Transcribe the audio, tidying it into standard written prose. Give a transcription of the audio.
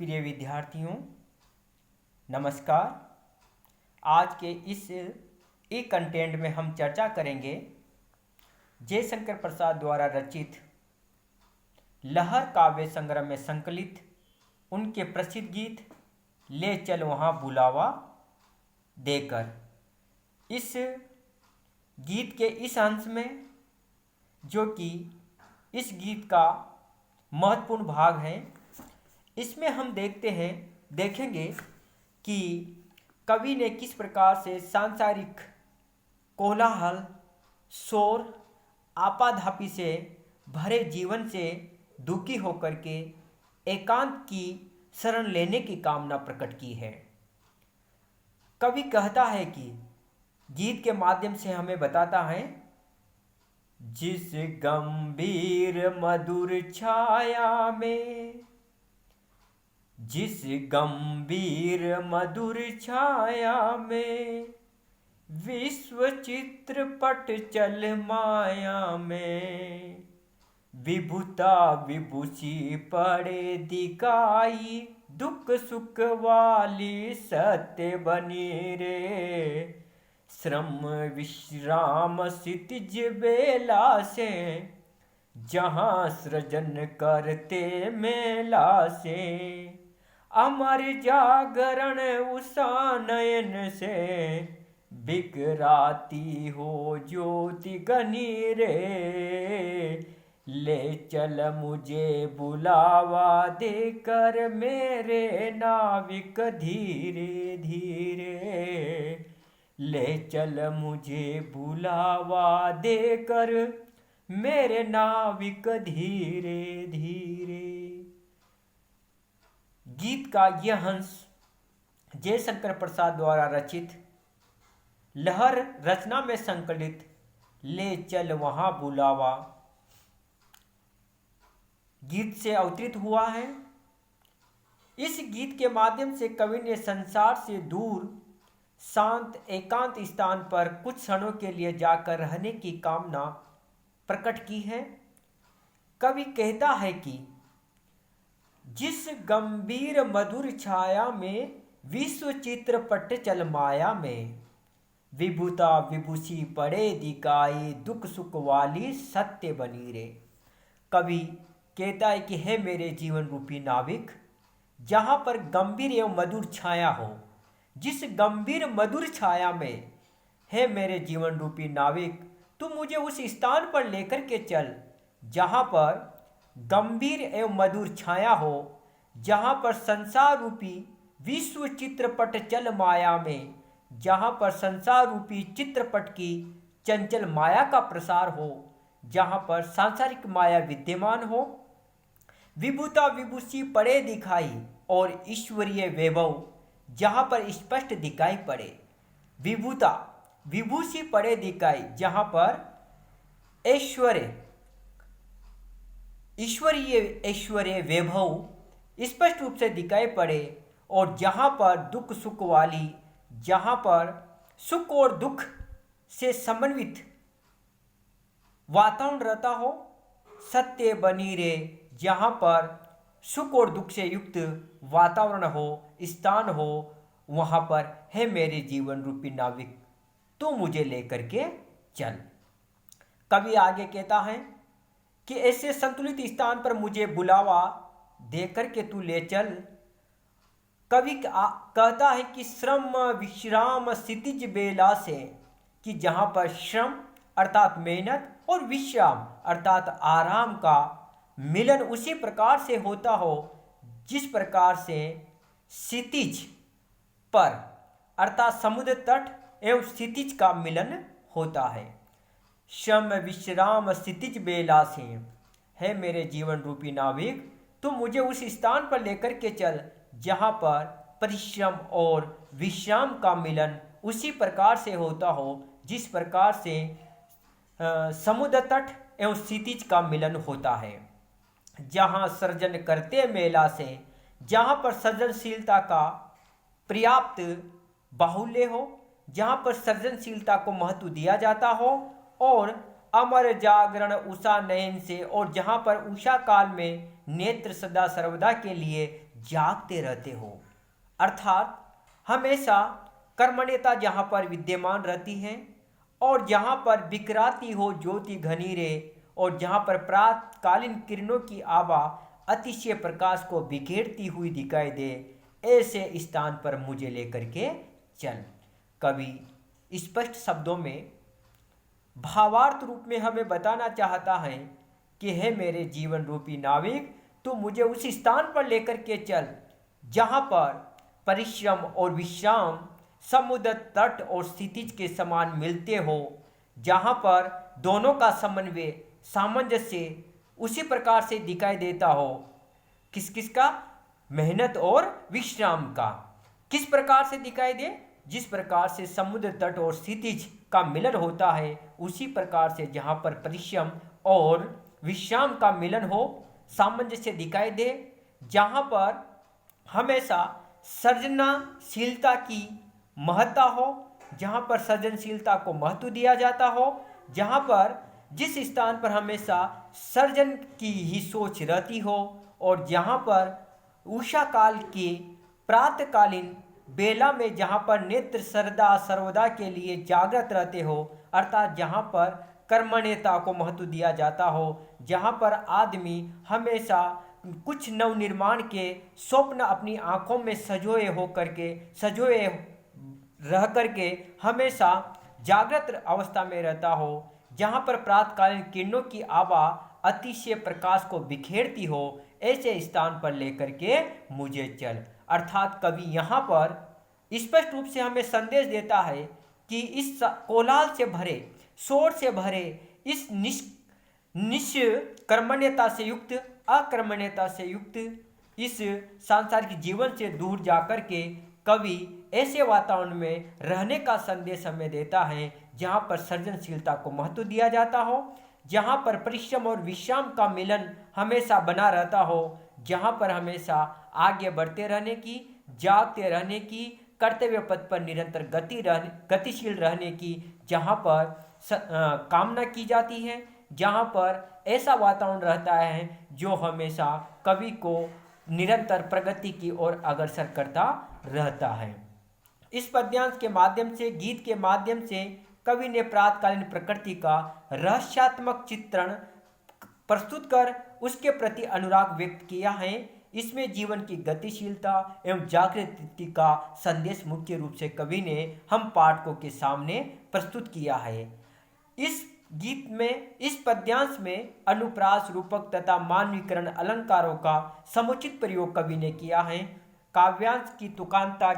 प्रिय विद्यार्थियों, नमस्कार। आज के इस ई कंटेंट में हम चर्चा करेंगे जयशंकर प्रसाद द्वारा रचित लहर काव्य संग्रह में संकलित उनके प्रसिद्ध गीत ले चल वहाँ बुलावा देकर। इस गीत के इस अंश में, जो कि इस गीत का महत्वपूर्ण भाग है, इसमें हम देखेंगे कि कवि ने किस प्रकार से सांसारिक कोलाहल, शोर, आपाधापी से भरे जीवन से दुखी होकर के एकांत की शरण लेने की कामना प्रकट की है। कवि कहता है कि गीत के माध्यम से हमें बताता है, जिस गंभीर मधुर छाया में, जिस गंभीर मधुर छाया में, विश्व चित्रपट चल माया में, विभुता विभूषी पड़े दिखाई, दुख सुख वाली सत्य बनी रे, श्रम विश्राम क्षितिज बेला से, जहाँ सृजन करते मेला से, अमर जागरण उषा नयन से, बिखराती हो ज्योति घनी रे, ले चल मुझे बुलावा देकर मेरे नाविक धीरे धीरे, ले चल मुझे बुलावा देकर मेरे नाविक धीरे धीरे। गीत का यह अंश जयशंकर प्रसाद द्वारा रचित लहर रचना में संकलित ले चल वहाँ बुलावा गीत से अवतरित हुआ है। इस गीत के माध्यम से कवि ने संसार से दूर शांत एकांत स्थान पर कुछ क्षणों के लिए जाकर रहने की कामना प्रकट की है। कवि कहता है कि जिस गंभीर मधुर छाया में, विश्व चित्रपट चल माया में, विभुता विभूषी पड़े दिखाई, दुख सुख वाली सत्य बनी रे। कवि कहता है कि हे मेरे जीवन रूपी नाविक, जहाँ पर गंभीर एवं मधुर छाया हो, जिस गंभीर मधुर छाया में, हे मेरे जीवन रूपी नाविक, तू मुझे उस स्थान पर लेकर के चल जहाँ पर गंभीर एवं मधुर छाया हो, जहाँ पर संसार रूपी विश्व चित्रपट चल माया में, जहाँ पर संसार रूपी चित्रपट की चंचल माया का प्रसार हो, जहाँ पर सांसारिक माया विद्यमान हो, विभुता विभूषी पड़े दिखाई और ईश्वरीय वैभव जहाँ पर स्पष्ट दिखाई पड़े, विभुता विभूषी पड़े दिखाई, जहाँ पर ईश्वरीय वैभव स्पष्ट रूप से दिखाई पड़े, और जहाँ पर दुख सुख वाली, जहाँ पर सुख और दुख से समन्वित वातावरण रहता हो, सत्य बनी रे, जहाँ पर सुख और दुख से युक्त वातावरण हो, स्थान हो, वहाँ पर है मेरे जीवन रूपी नाविक, तू मुझे लेकर के चल। कवि आगे कहता है कि ऐसे संतुलित स्थान पर मुझे बुलावा देकर के तू ले चल। कवि कहता है कि श्रम विश्राम क्षितिज बेला से, कि जहाँ पर श्रम अर्थात मेहनत और विश्राम अर्थात आराम का मिलन उसी प्रकार से होता हो जिस प्रकार से क्षितिज पर अर्थात समुद्र तट एवं क्षितिज का मिलन होता है। श्रम विश्राम क्षितिज बेला से, है मेरे जीवन रूपी नाविक, तुम मुझे उस स्थान पर लेकर के चल जहाँ पर परिश्रम और विश्राम का मिलन उसी प्रकार से होता हो जिस प्रकार से समुद्र तट एवं क्षितिज का मिलन होता है। जहाँ सृजन करते मेला से, जहाँ पर सृजनशीलता का पर्याप्त बाहुल्य हो, जहाँ पर सृजनशीलता को महत्व दिया जाता हो, और अमर जागरण उषा नयन से, और जहाँ पर उषा काल में नेत्र सदा सर्वदा के लिए जागते रहते हो। अर्थात हमेशा कर्मण्यता जहाँ पर विद्यमान रहती है और जहाँ पर बिखराती हो ज्योति घनीरे और जहाँ पर प्रातकालीन किरणों की आभा अतिशय प्रकाश को बिखेरती हुई दिखाई दे, ऐसे स्थान पर मुझे लेकर के चल। कवि स्पष्ट शब्दों में भावार्थ रूप में हमें बताना चाहता है कि हे मेरे जीवन रूपी नाविक, तू मुझे उस स्थान पर लेकर के चल जहाँ पर परिश्रम और विश्राम समुद्र तट और क्षितिज के समान मिलते हो, जहाँ पर दोनों का समन्वय सामंजस्य उसी प्रकार से दिखाई देता हो। किस किस का? मेहनत और विश्राम का। किस प्रकार से दिखाई दे? जिस प्रकार से समुद्र तट और क्षितिज का मिलन होता है, उसी प्रकार से जहाँ पर परिश्रम और विश्राम का मिलन हो, सामंजस्य दिखाई दे, जहाँ पर हमेशा सृजनशीलता की महत्ता हो, जहाँ पर सृजनशीलता को महत्व दिया जाता हो, जहाँ पर जिस स्थान पर हमेशा सर्जन की ही सोच रहती हो और जहाँ पर उषा काल की प्रातःकालीन बेला में जहाँ पर नेत्र सदा सर्वदा के लिए जागृत रहते हो, अर्थात जहाँ पर कर्मण्यता को महत्व दिया जाता हो, जहाँ पर आदमी हमेशा कुछ नवनिर्माण के स्वप्न अपनी आंखों में सजोए रह करके हमेशा जागृत अवस्था में रहता हो, जहाँ पर प्रातःकालीन किरणों की आभा अतिशय प्रकाश को बिखेरती हो, ऐसे स्थान पर लेकर के मुझे चल। अर्थात कवि यहाँ पर स्पष्ट रूप से हमें संदेश देता है कि इस कोलाहल से भरे, शोर से भरे, इस निष्कर्मण्यता से युक्त, अकर्मण्यता से युक्त इस सांसारिक जीवन से दूर जाकर के कवि ऐसे वातावरण में रहने का संदेश हमें देता है जहाँ पर सृजनशीलता को महत्व दिया जाता हो, जहाँ पर परिश्रम और विश्राम का मिलन हमेशा बना रहता हो, जहाँ पर हमेशा आगे बढ़ते रहने की, जागते रहने की, कर्तव्य पथ पर निरंतर गतिशील रहने की जहाँ पर कामना की जाती है, जहाँ पर ऐसा वातावरण रहता है जो हमेशा कवि को निरंतर प्रगति की ओर अग्रसर करता रहता है। इस पद्यांश के माध्यम से, गीत के माध्यम से कवि ने प्रातःकालीन प्रकृति का रहस्यात्मक चित्रण प्रस्तुत कर उसके प्रति अनुराग व्यक्त किया है। इसमें जीवन की गतिशीलता एवं जागृति का संदेश मुख्य रूप से कवि ने हम पाठकों के सामने प्रस्तुत किया है। इस गीत में, इस पद्यांश में अनुप्रास, रूपक तथा मानवीकरण अलंकारों का समुचित प्रयोग कवि ने किया है। काव्यांश की तुकांता